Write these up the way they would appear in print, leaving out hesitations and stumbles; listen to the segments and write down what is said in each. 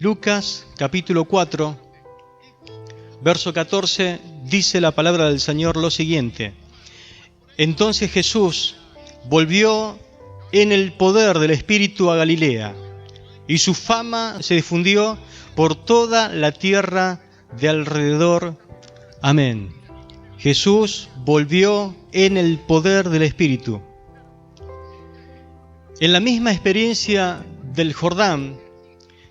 Lucas capítulo 4, verso 14, dice la palabra del Señor lo siguiente: Entonces Jesús volvió en el poder del Espíritu a Galilea, y su fama se difundió por toda la tierra de alrededor. Amén. Jesús volvió en el poder del Espíritu. En la misma experiencia del Jordán,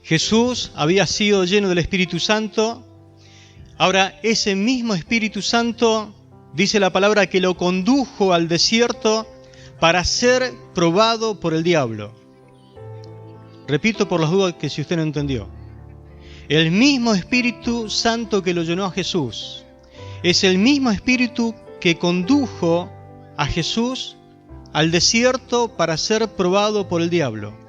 Jesús había sido lleno del Espíritu Santo. Ahora, ese mismo Espíritu Santo, dice la palabra, que lo condujo al desierto para ser probado por el diablo. Repito por las dudas que si usted no entendió. El mismo Espíritu Santo que lo llenó a Jesús es el mismo Espíritu que condujo a Jesús al desierto para ser probado por el diablo.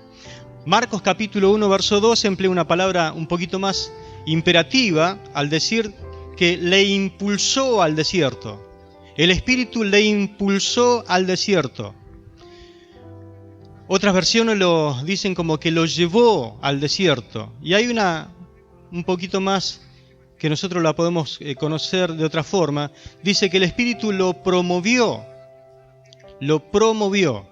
Marcos capítulo 1, verso 2 emplea una palabra un poquito más imperativa al decir que le impulsó al desierto. El Espíritu le impulsó al desierto. Otras versiones lo dicen como que lo llevó al desierto. Y hay una un poquito más que nosotros la podemos conocer de otra forma. Dice que el Espíritu lo promovió. Lo promovió.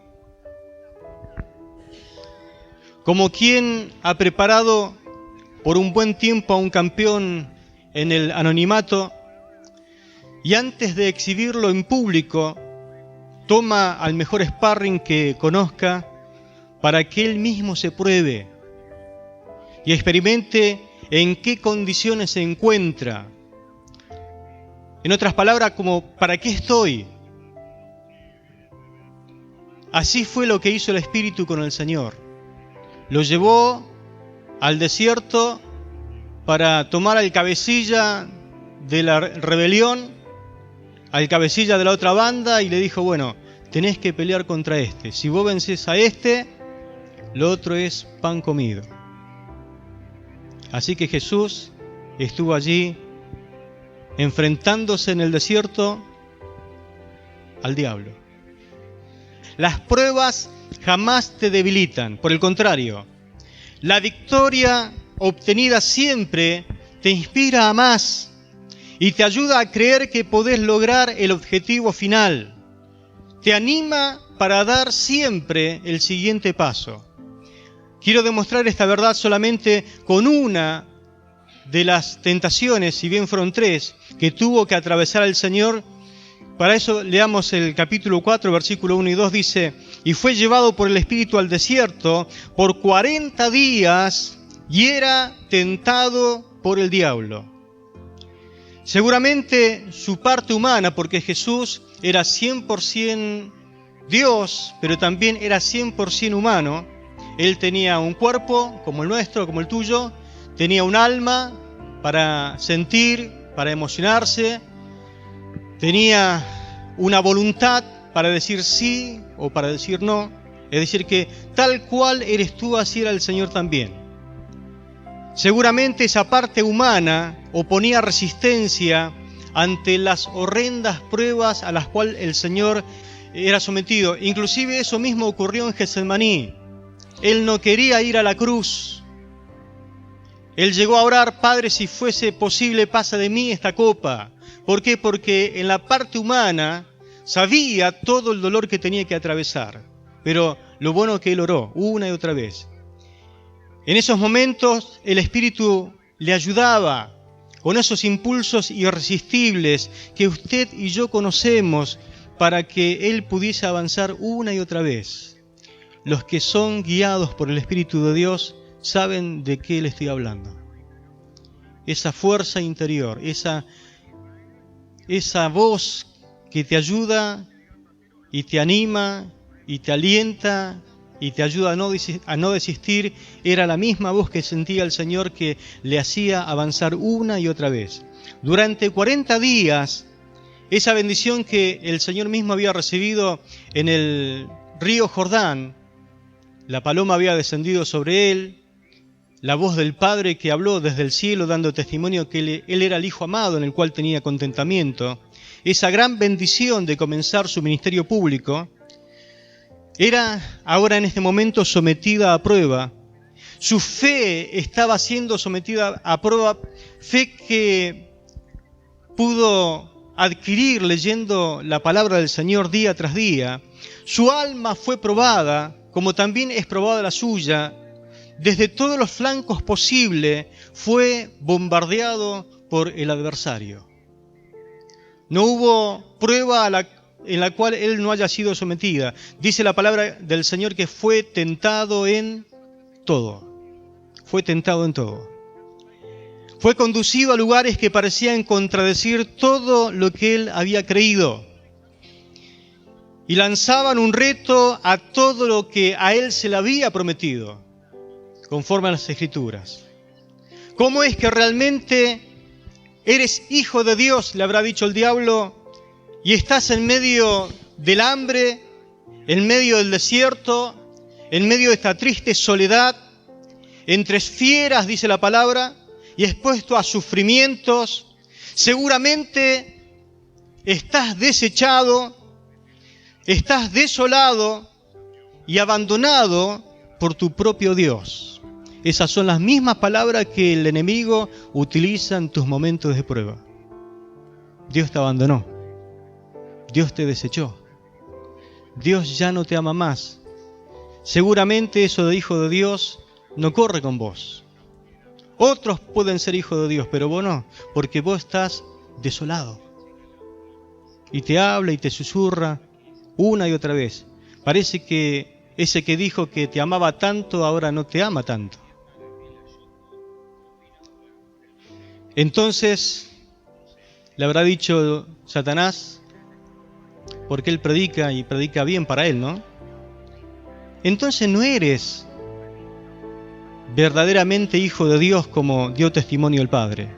Como quien ha preparado por un buen tiempo a un campeón en el anonimato y antes de exhibirlo en público, toma al mejor sparring que conozca para que él mismo se pruebe y experimente en qué condiciones se encuentra. En otras palabras, como ¿para qué estoy? Así fue lo que hizo el Espíritu con el Señor. Lo llevó al desierto para tomar al cabecilla de la rebelión, al cabecilla de la otra banda, y le dijo, bueno, tenés que pelear contra este. Si vos vencés a este, lo otro es pan comido. Así que Jesús estuvo allí enfrentándose en el desierto al diablo. Las pruebas jamás te debilitan, por el contrario, la victoria obtenida siempre te inspira a más y te ayuda a creer que podés lograr el objetivo final. Te anima para dar siempre el siguiente paso. Quiero demostrar esta verdad solamente con una de las tentaciones, si bien fueron 3, que tuvo que atravesar el Señor. Para eso leamos el capítulo 4, versículo 1 y 2, dice, y fue llevado por el Espíritu al desierto por 40 días y era tentado por el diablo. Seguramente su parte humana, porque Jesús era 100% Dios, pero también era 100% humano. Él tenía un cuerpo como el nuestro, como el tuyo, tenía un alma para sentir, para emocionarse, tenía una voluntad para decir sí o para decir no. Es decir, que tal cual eres tú, así era el Señor también. Seguramente esa parte humana oponía resistencia ante las horrendas pruebas a las cuales el Señor era sometido. Inclusive eso mismo ocurrió en Getsemaní. Él no quería ir a la cruz. Él llegó a orar, Padre, si fuese posible, pasa de mí esta copa. ¿Por qué? Porque en la parte humana sabía todo el dolor que tenía que atravesar. Pero lo bueno es que él oró una y otra vez. En esos momentos el Espíritu le ayudaba con esos impulsos irresistibles que usted y yo conocemos para que él pudiese avanzar una y otra vez. Los que son guiados por el Espíritu de Dios saben de qué le estoy hablando. Esa fuerza interior, esa voz que te ayuda y te anima y te alienta y te ayuda a no desistir, era la misma voz que sentía el Señor que le hacía avanzar una y otra vez. Durante 40 días, esa bendición que el Señor mismo había recibido en el río Jordán, la paloma había descendido sobre él, la voz del Padre que habló desde el cielo dando testimonio que él era el Hijo amado en el cual tenía contentamiento, esa gran bendición de comenzar su ministerio público, era ahora en este momento sometida a prueba, Su fe estaba siendo sometida a prueba, fe que pudo adquirir leyendo la palabra del Señor día tras día. Su alma fue probada, como también es probada la suya. Desde todos los flancos posibles fue bombardeado por el adversario. No hubo prueba en la cual él no haya sido sometida. Dice la palabra del Señor que fue tentado en todo. Fue tentado en todo. Fue conducido a lugares que parecían contradecir todo lo que él había creído. Y lanzaban un reto a todo lo que a él se le había prometido, conforme a las Escrituras. ¿Cómo es que realmente eres hijo de Dios?, le habrá dicho el diablo, y estás en medio del hambre, en medio del desierto, en medio de esta triste soledad, entre fieras, dice la palabra, y expuesto a sufrimientos. Seguramente estás desechado, estás desolado y abandonado por tu propio Dios. Esas son las mismas palabras que el enemigo utiliza en tus momentos de prueba. Dios te abandonó. Dios te desechó. Dios ya no te ama más. Seguramente eso de hijo de Dios no corre con vos. Otros pueden ser hijos de Dios, pero vos no, porque vos estás desolado. Y te habla y te susurra una y otra vez. Parece que ese que dijo que te amaba tanto, ahora no te ama tanto. Entonces, le habrá dicho Satanás, porque él predica y predica bien para él, ¿no? Entonces no eres verdaderamente hijo de Dios como dio testimonio el Padre.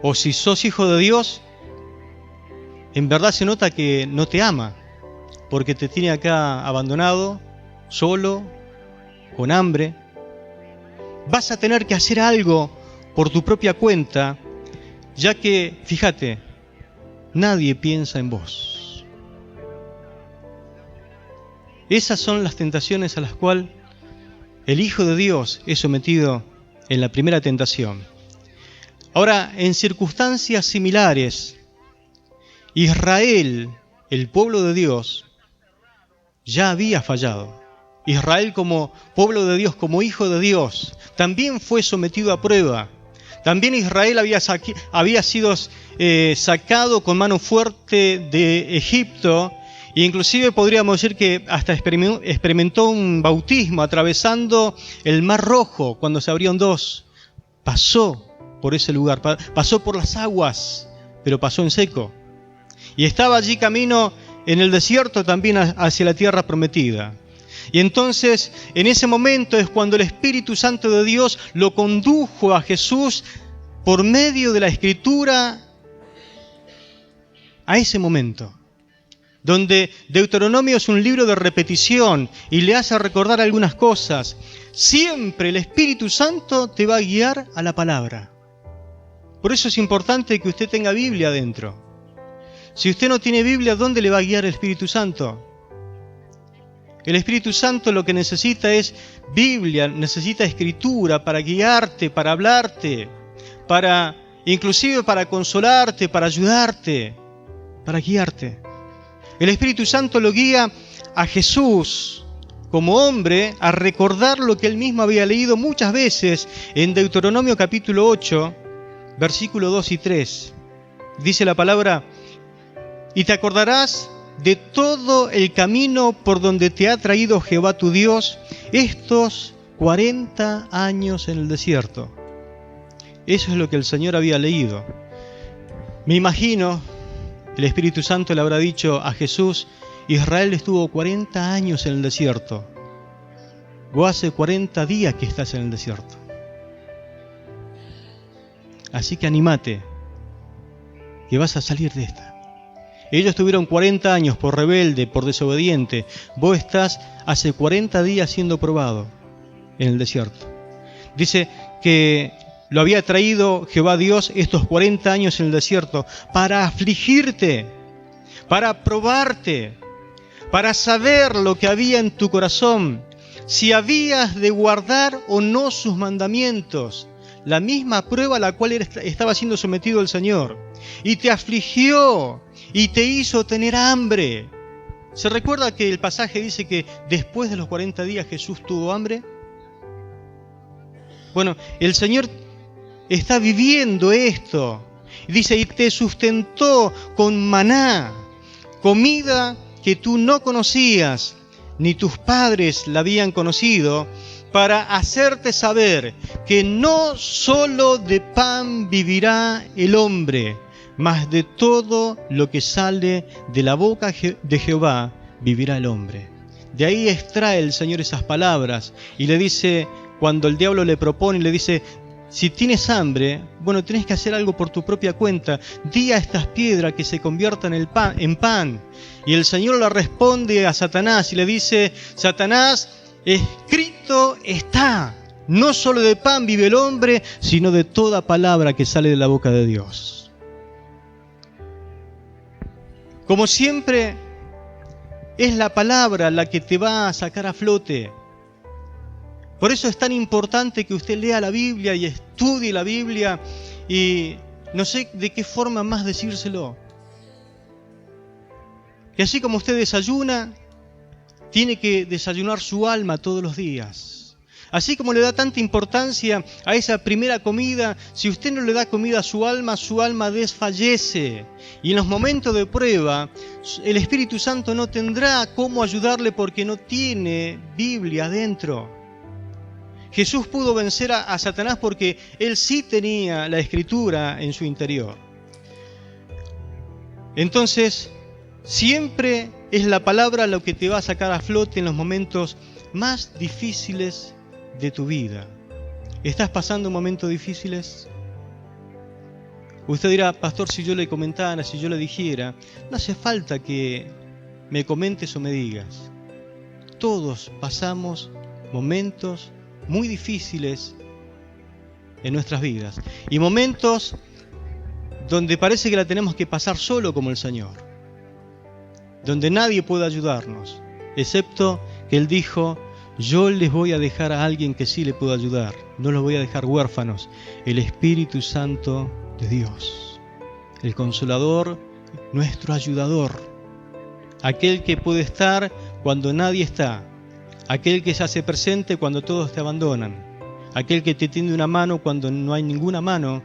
O si sos hijo de Dios, en verdad se nota que no te ama, porque te tiene acá abandonado, solo, con hambre. Vas a tener que hacer algo por tu propia cuenta, ya que, fíjate, nadie piensa en vos. Esas son las tentaciones a las cuales el Hijo de Dios es sometido en la primera tentación. Ahora, en circunstancias similares, Israel, el pueblo de Dios, ya había fallado. Israel como pueblo de Dios, como hijo de Dios, también fue sometido a prueba. También Israel había sido sacado con mano fuerte de Egipto, e inclusive podríamos decir que hasta experimentó un bautismo atravesando el Mar Rojo cuando se abrieron dos. Pasó por ese lugar, pasó por las aguas, pero pasó en seco. Y estaba allí camino en el desierto también hacia la tierra prometida. Y entonces, en ese momento es cuando el Espíritu Santo de Dios lo condujo a Jesús por medio de la Escritura a ese momento, donde Deuteronomio es un libro de repetición y le hace recordar algunas cosas. Siempre el Espíritu Santo te va a guiar a la palabra. Por eso es importante que usted tenga Biblia adentro. Si usted no tiene Biblia, ¿dónde le va a guiar el Espíritu Santo? El Espíritu Santo lo que necesita es Biblia, necesita Escritura para guiarte, para hablarte, inclusive para consolarte, para ayudarte, para guiarte. El Espíritu Santo lo guía a Jesús como hombre a recordar lo que él mismo había leído muchas veces en Deuteronomio capítulo 8, versículos 2 y 3. Dice la palabra: y te acordarás de todo el camino por donde te ha traído Jehová tu Dios estos 40 años en el desierto. Eso es lo que el Señor había leído. Me imagino, el Espíritu Santo le habrá dicho a Jesús: Israel estuvo 40 años en el desierto. Vos hace 40 días que estás en el desierto. Así que anímate, que vas a salir de esta. Ellos tuvieron 40 años por rebelde, por desobediente. Vos estás hace 40 días siendo probado en el desierto. Dice que lo había traído Jehová Dios estos 40 años en el desierto para afligirte, para probarte, para saber lo que había en tu corazón, si habías de guardar o no sus mandamientos. La misma prueba a la cual estaba siendo sometido el Señor. Y te afligió y te hizo tener hambre. ¿Se recuerda que el pasaje dice que después de los 40 días Jesús tuvo hambre? Bueno, el Señor está viviendo esto. Dice, y te sustentó con maná, comida que tú no conocías, ni tus padres la habían conocido, para hacerte saber que no solo de pan vivirá el hombre, mas de todo lo que sale de la boca de Jehová vivirá el hombre. De ahí extrae el Señor esas palabras y le dice, cuando el diablo le propone, le dice, si tienes hambre, bueno, tienes que hacer algo por tu propia cuenta. Di a estas piedras que se conviertan en pan. Y el Señor le responde a Satanás y le dice, Satanás, escrito está, no solo de pan vive el hombre, sino de toda palabra que sale de la boca de Dios. Como siempre, es la palabra la que te va a sacar a flote. Por eso es tan importante que usted lea la Biblia y estudie la Biblia, y no sé de qué forma más decírselo. Que así como usted desayuna, tiene que desayunar su alma todos los días. Así como le da tanta importancia a esa primera comida, si usted no le da comida a su alma desfallece. Y en los momentos de prueba, el Espíritu Santo no tendrá cómo ayudarle porque no tiene Biblia adentro. Jesús pudo vencer a Satanás porque él sí tenía la Escritura en su interior. Entonces, siempre es la palabra lo que te va a sacar a flote en los momentos más difíciles de tu vida. ¿Estás pasando momentos difíciles? Usted dirá, pastor, si yo le comentara, si yo le dijera, no hace falta que me comentes o me digas. Todos pasamos momentos muy difíciles en nuestras vidas y momentos donde parece que la tenemos que pasar solo como el Señor, donde nadie puede ayudarnos, excepto que Él dijo, yo les voy a dejar a alguien que sí le pueda ayudar, no los voy a dejar huérfanos, el Espíritu Santo de Dios, el Consolador, nuestro ayudador, aquel que puede estar cuando nadie está, aquel que se hace presente cuando todos te abandonan, aquel que te tiende una mano cuando no hay ninguna mano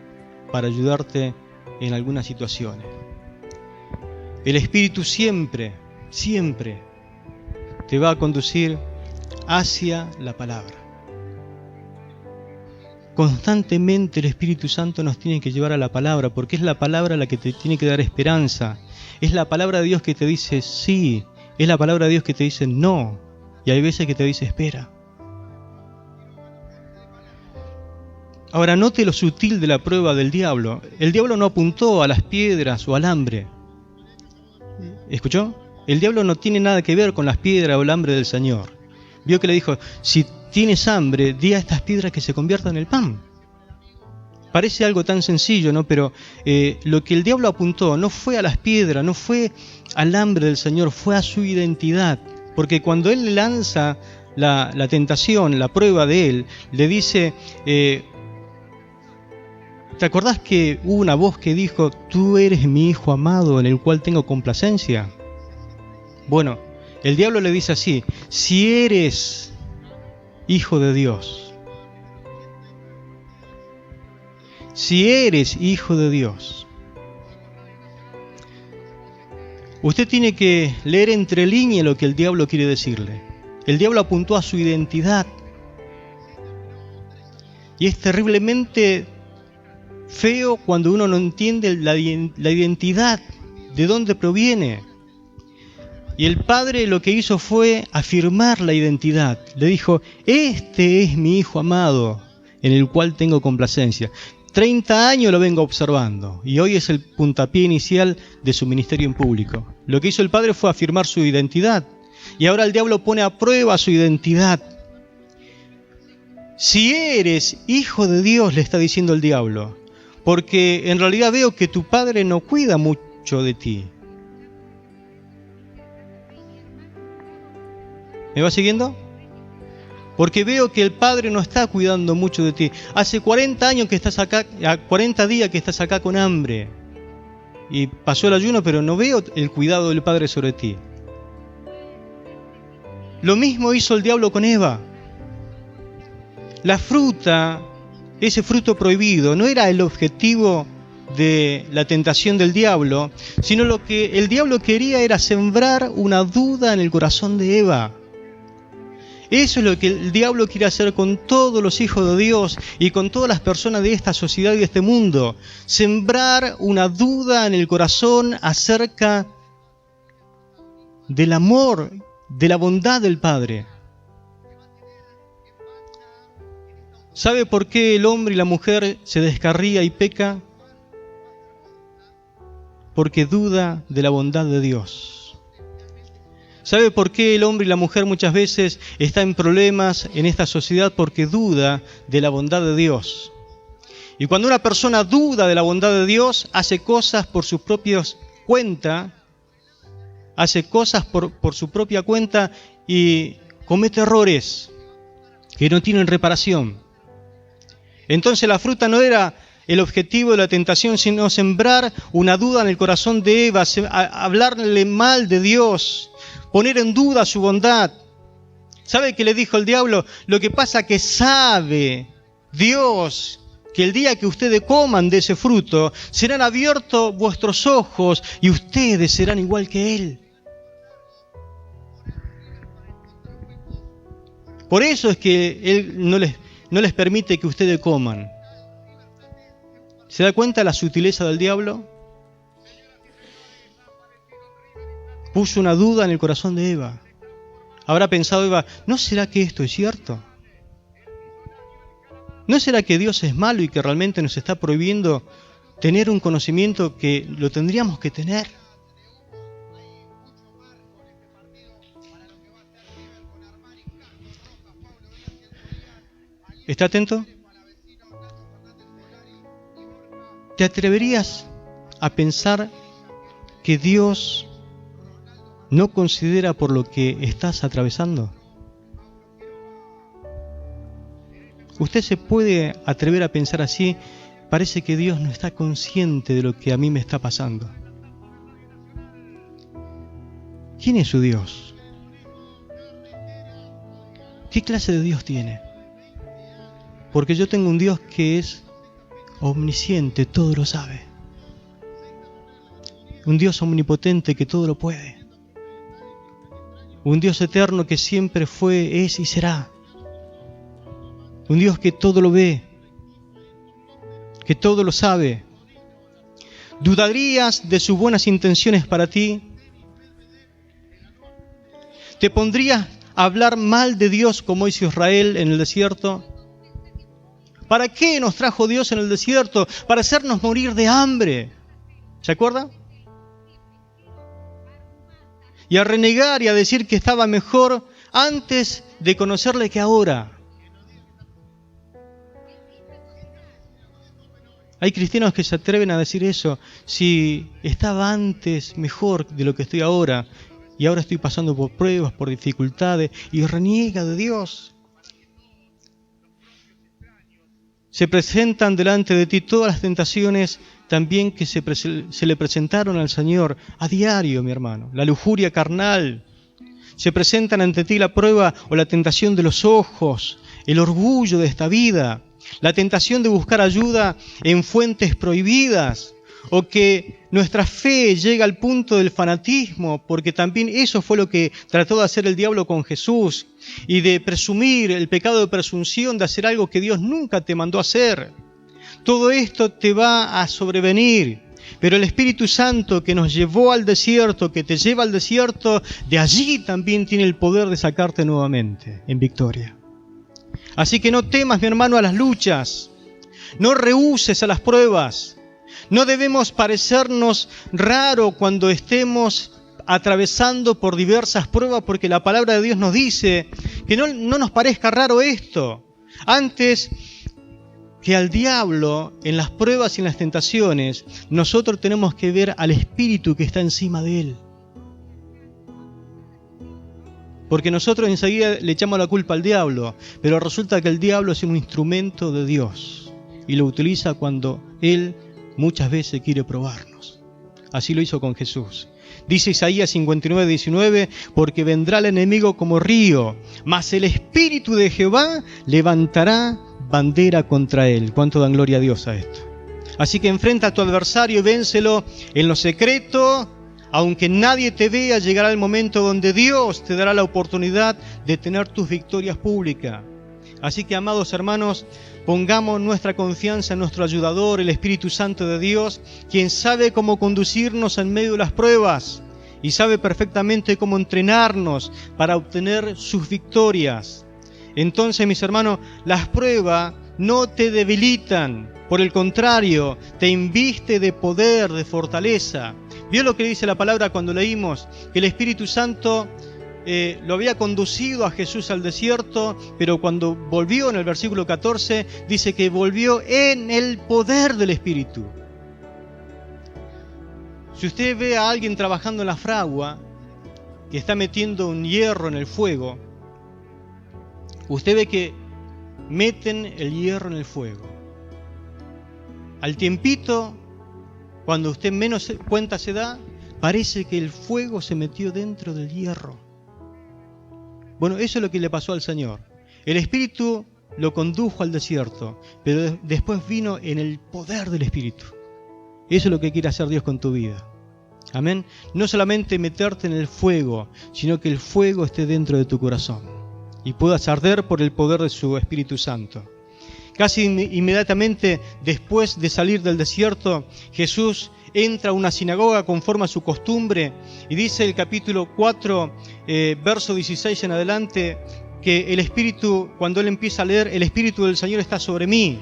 para ayudarte en algunas situaciones. El Espíritu siempre, siempre te va a conducir hacia la palabra. Constantemente el Espíritu Santo nos tiene que llevar a la palabra, porque es la palabra la que te tiene que dar esperanza. Es la palabra de Dios que te dice sí, es la palabra de Dios que te dice no, y hay veces que te dice espera. Ahora note lo sutil de la prueba del diablo. El diablo no apuntó a las piedras o al hambre. ¿Escuchó? El diablo no tiene nada que ver con las piedras o el hambre del Señor. Vio que le dijo, si tienes hambre, di a estas piedras que se conviertan en el pan. Parece algo tan sencillo, ¿no? Pero lo que el diablo apuntó no fue a las piedras, no fue al hambre del Señor, fue a su identidad. Porque cuando él le lanza la tentación, la prueba de él, le dice, ¿te acordás que hubo una voz que dijo, tú eres mi hijo amado en el cual tengo complacencia? Bueno, el diablo le dice así, si eres hijo de Dios, si eres hijo de Dios, usted tiene que leer entre líneas lo que el diablo quiere decirle. El diablo apuntó a su identidad. Y es terriblemente feo cuando uno no entiende la identidad, de dónde proviene. Y el padre lo que hizo fue afirmar la identidad. Le dijo, este es mi hijo amado, en el cual tengo complacencia. 30 años lo vengo observando y hoy es el puntapié inicial de su ministerio en público. Lo que hizo el padre fue afirmar su identidad y ahora el diablo pone a prueba su identidad. Si eres hijo de Dios, le está diciendo el diablo, porque en realidad veo que tu padre no cuida mucho de ti. ¿Me va siguiendo? porque veo que el Padre no está cuidando mucho de ti. Hace 40 años que estás acá, 40 días que estás acá con hambre. Y pasó el ayuno, pero no veo el cuidado del Padre sobre ti. Lo mismo hizo el diablo con Eva. La fruta, ese fruto prohibido, no era el objetivo de la tentación del diablo, sino lo que el diablo quería era sembrar una duda en el corazón de Eva. Eso es lo que el diablo quiere hacer con todos los hijos de Dios y con todas las personas de esta sociedad y de este mundo. Sembrar una duda en el corazón acerca del amor, de la bondad del Padre. ¿Sabe por qué el hombre y la mujer se descarría y peca? Porque duda de la bondad de Dios. ¿Sabe por qué el hombre y la mujer muchas veces están en problemas en esta sociedad? Porque duda de la bondad de Dios. Y cuando una persona duda de la bondad de Dios, hace cosas por su propia cuenta, y comete errores que no tienen reparación. Entonces la fruta no era el objetivo de la tentación, sino sembrar una duda en el corazón de Eva, hablarle mal de Dios, poner en duda su bondad. ¿Sabe qué le dijo el diablo? Lo que pasa que sabe Dios que el día que ustedes coman de ese fruto, serán abiertos vuestros ojos y ustedes serán igual que Él. Por eso es que Él no les permite que ustedes coman. ¿Se da cuenta la sutileza del diablo? Puso una duda en el corazón de Eva. Habrá pensado Eva, ¿no será que esto es cierto? ¿No será que Dios es malo y que realmente nos está prohibiendo tener un conocimiento que lo tendríamos que tener? ¿Está atento? ¿Te atreverías a pensar que Dios no considera por lo que estás atravesando? Usted se puede atrever a pensar así. Parece que Dios no está consciente de lo que a mí me está pasando. ¿Quién es su Dios? ¿Qué clase de Dios tiene? Porque yo tengo un Dios que es omnisciente, todo lo sabe. Un Dios omnipotente que todo lo puede. Un Dios eterno que siempre fue, es y será. Un Dios que todo lo ve, que todo lo sabe. ¿Dudarías de sus buenas intenciones para ti? ¿Te pondrías a hablar mal de Dios como hizo Israel en el desierto? ¿Para qué nos trajo Dios en el desierto? Para hacernos morir de hambre. ¿Se acuerda? Y a renegar y a decir que estaba mejor antes de conocerle que ahora. Hay cristianos que se atreven a decir eso. Si estaba antes mejor de lo que estoy ahora, y ahora estoy pasando por pruebas, por dificultades, y reniega de Dios. Se presentan delante de ti todas las tentaciones también que se le presentaron al Señor a diario, mi hermano. La lujuria carnal. Se presentan ante ti la prueba o la tentación de los ojos, el orgullo de esta vida, la tentación de buscar ayuda en fuentes prohibidas, o que nuestra fe llega al punto del fanatismo, porque también eso fue lo que trató de hacer el diablo con Jesús, y de presumir, el pecado de presunción, de hacer algo que Dios nunca te mandó hacer. Todo esto te va a sobrevenir, pero el Espíritu Santo que nos llevó al desierto, que te lleva al desierto, de allí también tiene el poder de sacarte nuevamente en victoria. Así que no temas, mi hermano, a las luchas, no rehúses a las pruebas. No debemos parecernos raro cuando estemos atravesando por diversas pruebas, porque la palabra de Dios nos dice que no nos parezca raro esto. Antes que al diablo en las pruebas y en las tentaciones, nosotros tenemos que ver al Espíritu que está encima de él. Porque nosotros enseguida le echamos la culpa al diablo, pero resulta que el diablo es un instrumento de Dios y lo utiliza cuando Él muchas veces quiere probarnos. Así lo hizo con Jesús. Dice Isaías 59:19, porque vendrá el enemigo como río, mas el Espíritu de Jehová levantará bandera contra él. ¿Cuánto dan gloria a Dios a esto? Así que enfrenta a tu adversario y vénselo en lo secreto. Aunque nadie te vea, llegará el momento donde Dios te dará la oportunidad de tener tus victorias públicas. Así que, amados hermanos, pongamos nuestra confianza en nuestro ayudador, el Espíritu Santo de Dios, quien sabe cómo conducirnos en medio de las pruebas y sabe perfectamente cómo entrenarnos para obtener sus victorias. Entonces, mis hermanos, las pruebas no te debilitan, por el contrario, te inviste de poder, de fortaleza. ¿Vio lo que dice la palabra cuando leímos? Que el Espíritu Santo lo había conducido a Jesús al desierto, pero cuando volvió en el versículo 14, dice que volvió en el poder del Espíritu. Si usted ve a alguien trabajando en la fragua, que está metiendo un hierro en el fuego, usted ve que meten el hierro en el fuego. Al tiempito, cuando usted menos cuenta se da, parece que el fuego se metió dentro del hierro. Bueno, eso es lo que le pasó al Señor. El Espíritu lo condujo al desierto, pero después vino en el poder del Espíritu. Eso es lo que quiere hacer Dios con tu vida. Amén. No solamente meterte en el fuego, sino que el fuego esté dentro de tu corazón y puedas arder por el poder de su Espíritu Santo. Casi inmediatamente después de salir del desierto, Jesús entra a una sinagoga conforme a su costumbre y dice el capítulo 4, verso 16 en adelante, que el Espíritu, cuando él empieza a leer, el Espíritu del Señor está sobre mí,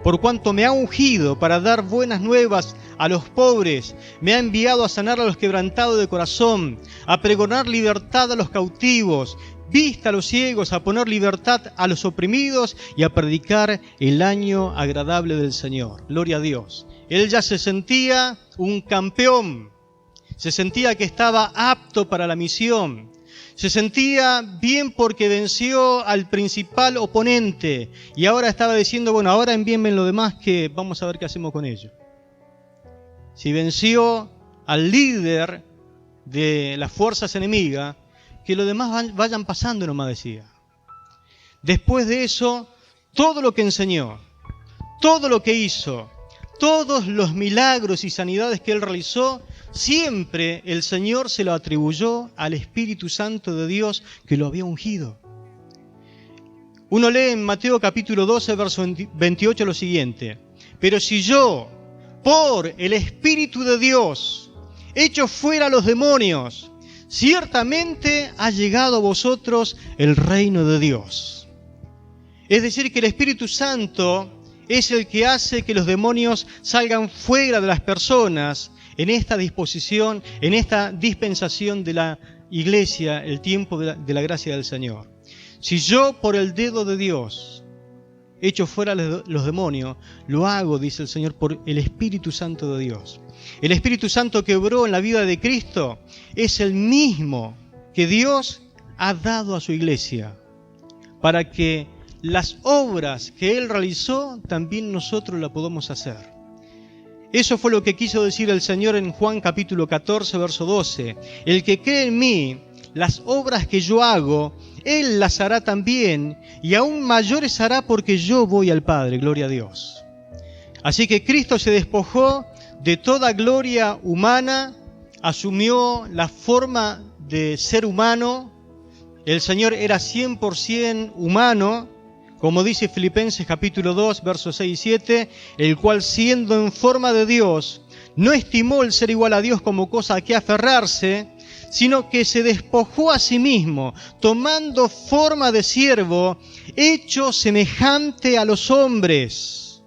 por cuanto me ha ungido para dar buenas nuevas a los pobres, me ha enviado a sanar a los quebrantados de corazón, a pregonar libertad a los cautivos, vista a los ciegos, a poner libertad a los oprimidos y a predicar el año agradable del Señor. Gloria a Dios. Él ya se sentía un campeón, se sentía que estaba apto para la misión, se sentía bien porque venció al principal oponente y ahora estaba diciendo, bueno, ahora envíenme lo demás que vamos a ver qué hacemos con ello. Si venció al líder de las fuerzas enemigas, que los demás vayan pasando nomás, decía. Después de eso, todo lo que enseñó, todo lo que hizo, todos los milagros y sanidades que él realizó, siempre el Señor se lo atribuyó al Espíritu Santo de Dios que lo había ungido. Uno lee en Mateo capítulo 12, verso 28 lo siguiente: pero si yo, por el Espíritu de Dios, echo fuera a los demonios, ciertamente ha llegado a vosotros el reino de Dios. Es decir, que el Espíritu Santo es el que hace que los demonios salgan fuera de las personas en esta disposición, en esta dispensación de la iglesia, el tiempo de la gracia del Señor. Si yo por el dedo de Dios echo fuera los demonios, lo hago, dice el Señor, por el Espíritu Santo de Dios. El Espíritu Santo que obró en la vida de Cristo es el mismo que Dios ha dado a su iglesia, para que las obras que Él realizó, también nosotros las podamos hacer. Eso fue lo que quiso decir el Señor en Juan capítulo 14, verso 12. El que cree en mí, las obras que yo hago, Él las hará también, y aún mayores hará porque yo voy al Padre. Gloria a Dios. Así que Cristo se despojó de toda gloria humana, asumió la forma de ser humano. El Señor era 100% humano, como dice Filipenses capítulo 2, versos 6 y 7, el cual siendo en forma de Dios, no estimó el ser igual a Dios como cosa a que aferrarse, sino que se despojó a sí mismo, tomando forma de siervo, hecho semejante a los hombres.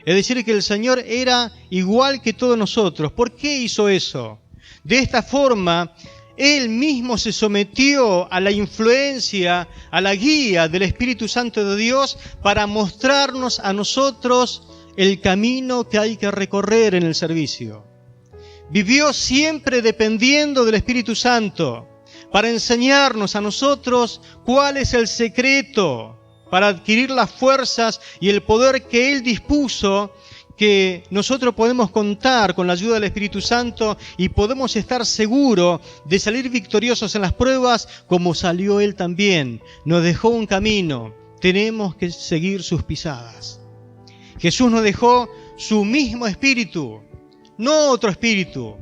Es decir, que el Señor era igual que todos nosotros. ¿Por qué hizo eso? De esta forma, Él mismo se sometió a la influencia, a la guía del Espíritu Santo de Dios para mostrarnos a nosotros el camino que hay que recorrer en el servicio. Vivió siempre dependiendo del Espíritu Santo para enseñarnos a nosotros cuál es el secreto para adquirir las fuerzas y el poder que Él dispuso, que nosotros podemos contar con la ayuda del Espíritu Santo y podemos estar seguros de salir victoriosos en las pruebas como salió Él también. Nos dejó un camino, tenemos que seguir sus pisadas. Jesús nos dejó su mismo Espíritu, no otro Espíritu.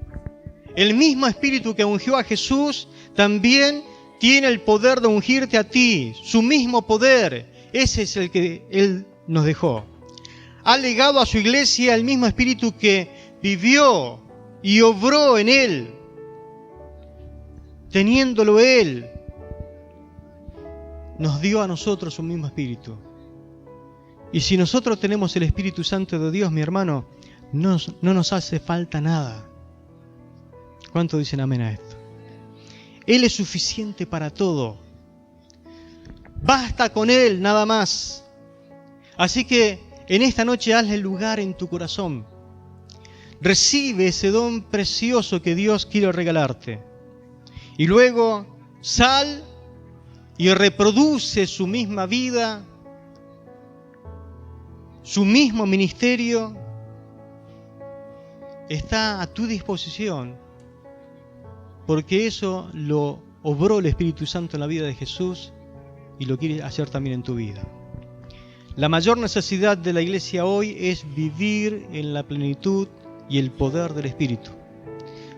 El mismo Espíritu que ungió a Jesús también tiene el poder de ungirte a ti, su mismo poder. Ese es el que Él nos dejó. Ha legado a su iglesia el mismo Espíritu que vivió y obró en Él. Teniéndolo Él, nos dio a nosotros un mismo Espíritu. Y si nosotros tenemos el Espíritu Santo de Dios, mi hermano, no nos hace falta nada. ¿Cuántos dicen amén a esto? Él es suficiente para todo. Basta con Él, nada más. Así que en esta noche hazle lugar en tu corazón. Recibe ese don precioso que Dios quiere regalarte. Y luego sal y reproduce su misma vida, su mismo ministerio. Está a tu disposición, porque eso lo obró el Espíritu Santo en la vida de Jesús y lo quiere hacer también en tu vida. La mayor necesidad de la iglesia hoy es vivir en la plenitud y el poder del Espíritu,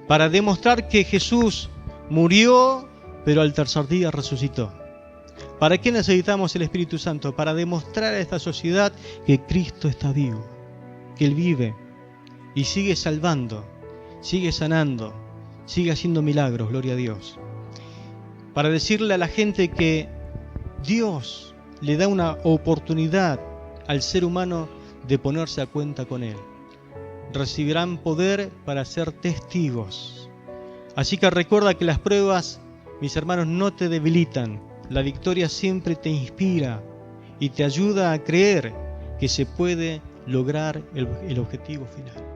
para demostrar que Jesús murió, pero al tercer día resucitó. ¿Para qué necesitamos el Espíritu Santo? Para demostrar a esta sociedad que Cristo está vivo, que Él vive y sigue salvando, sigue sanando, sigue haciendo milagros, gloria a Dios. Para decirle a la gente que Dios le da una oportunidad al ser humano de ponerse a cuenta con Él. Recibirán poder para ser testigos. Así que recuerda que las pruebas, mis hermanos, no te debilitan. La victoria siempre te inspira y te ayuda a creer que se puede lograr el objetivo final.